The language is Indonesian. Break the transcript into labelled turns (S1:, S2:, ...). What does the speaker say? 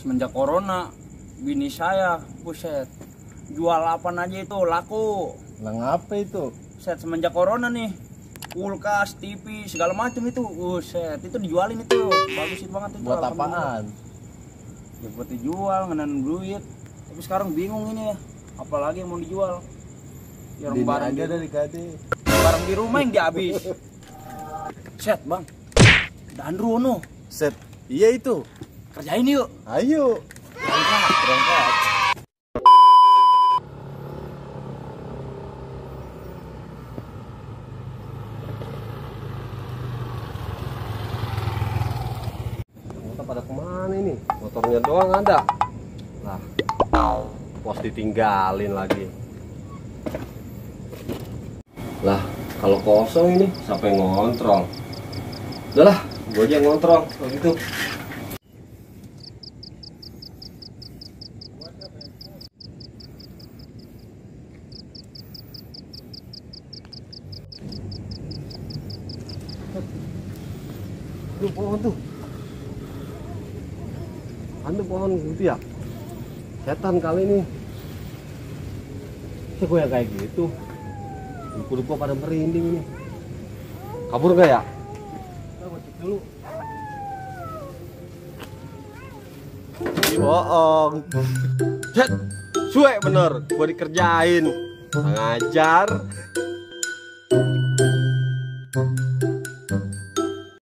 S1: semenjak corona bini saya, buset, jual apaan aja itu laku.
S2: Lah ngapa itu?
S1: Set semenjak corona nih, kulkas, TV, segala macam itu, buset, itu dijualin itu, bagus banget itu.
S2: Buat apaan?
S1: Ya buat dijual, ngenan duit. Tapi sekarang bingung ini ya, apalagi yang mau dijual. Ya orang
S2: Bini
S1: barang
S2: aja
S1: di,
S2: dari kade.
S1: barang di rumah yang dihabis. Set bang, Dandru no,
S2: Set, iya itu.
S1: kerjain yuk.
S2: Ayo. Berangkat.
S3: Motor pada kemana ini? Motornya doang ada. Lah, pos ditinggalin lagi. Lah, kalau kosong ini siapa yang ngontrol? Udahlah, gue aja yang ngontrol kalau gitu. Tuh pohon tuh. Anu pohon gitu ya. Setan kali ini. Kayak gue yang kayak gitu. Kudu gua pada merinding ini. Kabur gak ya? Kita gua cek dulu. Ih, bohong. Cet, suwe bener. Gua dikerjain. Ngajar.